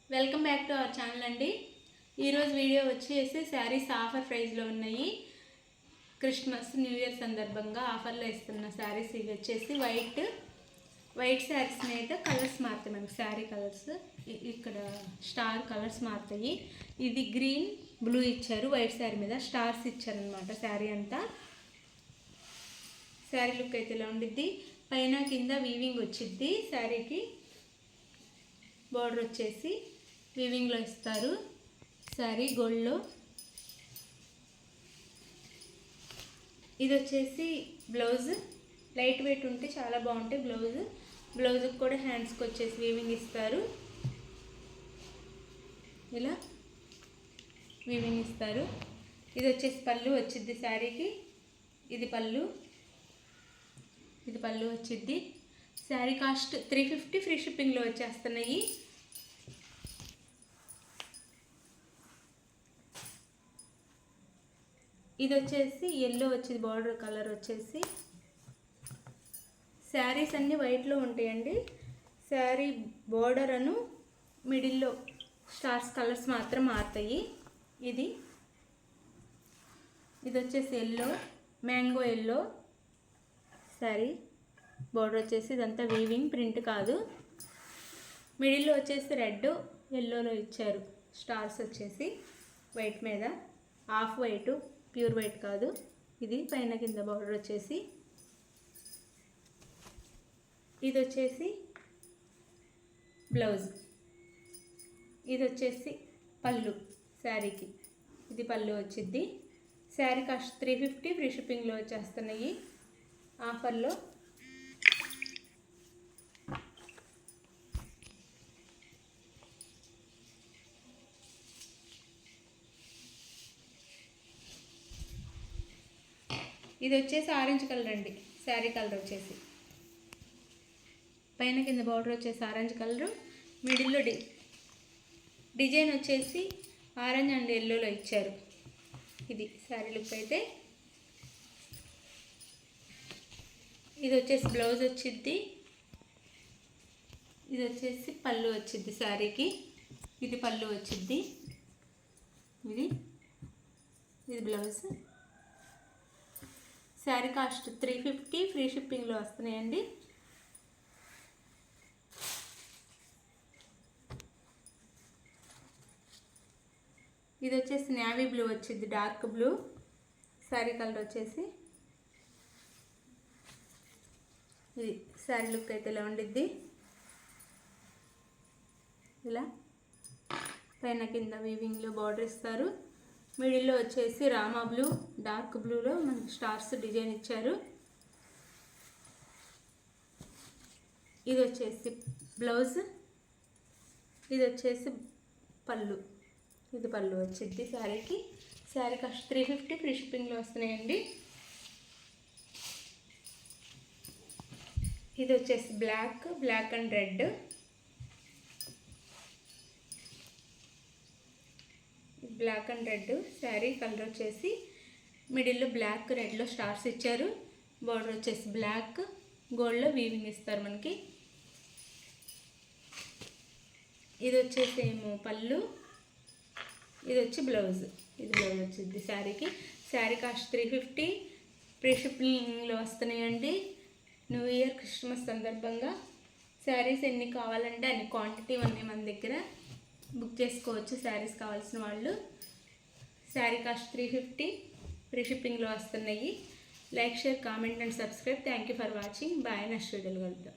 Welcome back to our channel అండి. ఈరోజు video వచ్చేసి శారీస్ ఆఫర్ ప్రైస్లో ఉన్నాయి. క్రిస్మస్ న్యూ ఇయర్ సందర్భంగా ఆఫర్లో ఇస్తున్న శారీస్ ఇవి వచ్చేసి వైట్ శారీస్ మీద కలర్స్ మారుతాయి. మనకి శారీ కలర్స్ ఇక్కడ స్టార్ కలర్స్ మారుతాయి. ఇది గ్రీన్ బ్లూ ఇచ్చారు, వైట్ శారీ మీద స్టార్స్ ఇచ్చారనమాట. శారీ అంతా శారీ లుక్ అయితే ఇలా ఉండిద్ది. పైన కింద వీవింగ్ వచ్చిద్ది. శారీకి బార్డర్ వచ్చేసి వీవింగ్లో ఇస్తారు. శారీ గోల్డ్లో. ఇది వచ్చేసి బ్లౌజ్ లైట్ వెయిట్ ఉంటే చాలా బాగుంటాయి. బ్లౌజ్కి కూడా హ్యాండ్స్కి వచ్చేసి వీవింగ్ ఇస్తారు. ఇలా వీవింగ్ ఇస్తారు. ఇది వచ్చేసి పళ్ళు వచ్చిద్ది శారీకి. ఇది పళ్ళు వచ్చిద్ది. శారీ కాస్ట్ 350, ఫ్రీ షిప్పింగ్లో వచ్చేస్తున్నాయి. ఇది వచ్చేసి ఎల్లో వచ్చింది. బార్డర్ కలర్ వచ్చేసి శారీస్ అన్నీ వైట్లో ఉంటాయండి. శారీ బార్డర్ అను మిడిల్లో స్టార్స్ కలర్స్ మాత్రం మారుతాయి. ఇది వచ్చేసి yellow, mango yellow sari. Border వచ్చేసి ఇదంతా వీవింగ్, ప్రింట్ కాదు. మిడిల్లో వచ్చేసి రెడ్ ఎల్లోలో ఇచ్చారు. స్టార్స్ వచ్చేసి వైట్ మీద, హాఫ్ వైట్, ప్యూర్ వైట్ కాదు. ఇది పైన కింద బార్డర్ వచ్చేసి. ఇది వచ్చేసి బ్లౌజ్. ఇది వచ్చేసి పళ్ళు శారీకి. ఇది పళ్ళు వచ్చిద్ది. శారీ కాస్ట్ 350, ఫ్రీ షిప్పింగ్లో వచ్చేస్తున్నాయి ఆఫర్లో. ఇది వచ్చేసి ఆరెంజ్ కలర్ అండి. శారీ కలర్ వచ్చేసి పైన కింద బార్డర్ వచ్చేసి ఆరెంజ్ కలరు. మిడిల్లో డిజైన్ వచ్చేసి ఆరెంజ్ అండ్ ఎల్లోలో ఇచ్చారు. ఇది శారీ లుక్ అయితే. ఇది వచ్చేసి బ్లౌజ్ వచ్చిద్ది. ఇది వచ్చేసి పళ్ళు వచ్చిద్ది శారీకి. ఇది పళ్ళు వచ్చిద్ది. ఇది బ్లౌజ్. శారీ కాస్ట్ 350, ఫ్రీ షిప్పింగ్లో వస్తున్నాయండి. ఇది వచ్చేసి నేవీ బ్లూ వచ్చింది, డార్క్ బ్లూ. శారీ కలర్ వచ్చేసి ఇది. శారీ లుక్ అయితే ఇలా ఉండిద్ది. ఇలా పైన కింద వీవింగ్లో బార్డర్ ఇస్తారు. మిడిల్లో వచ్చేసి రామా బ్లూ, డార్క్ బ్లూలో మనకి స్టార్స్ డిజైన్ ఇచ్చారు. ఇది వచ్చేసి బ్లౌజ్. ఇది వచ్చేసి పళ్ళు. ఇది పళ్ళు వచ్చింది శారీకి. శారీ కాస్ట్ 350, ఫ్రీ షిప్పింగ్లో వస్తున్నాయండి. ఇది వచ్చేసి black and red. Black and red sari colour వచ్చేసి మిడిల్లో బ్లాక్, రెడ్లో స్టార్స్ ఇచ్చారు. బార్డర్ వచ్చేసి బ్లాక్, గోల్డ్లో వీవింగ్ ఇస్తారు మనకి. ఇది వచ్చేసి ఏమో పళ్ళు. ఇది వచ్చి బ్లౌజ్. ఇది బ్లౌజ్ వచ్చింది శారీకి. శారీ కాస్ట్ 350, ఫ్రీ షిప్పింగ్లో వస్తున్నాయండి. న్యూ ఇయర్ క్రిస్మస్ సందర్భంగా శారీస్ ఎన్ని కావాలంటే అన్ని క్వాంటిటీ ఉన్నాయి మన దగ్గర. బుక్ చేసుకోవచ్చు శారీస్ కావాల్సిన వాళ్ళు. శారీ కాస్ట్ 350, ఫ్రీ షిప్పింగ్లో వస్తున్నాయి. Like, share, comment and subscribe. Thank you for watching. Bye. Next వీడియోలో కలుద్దాం.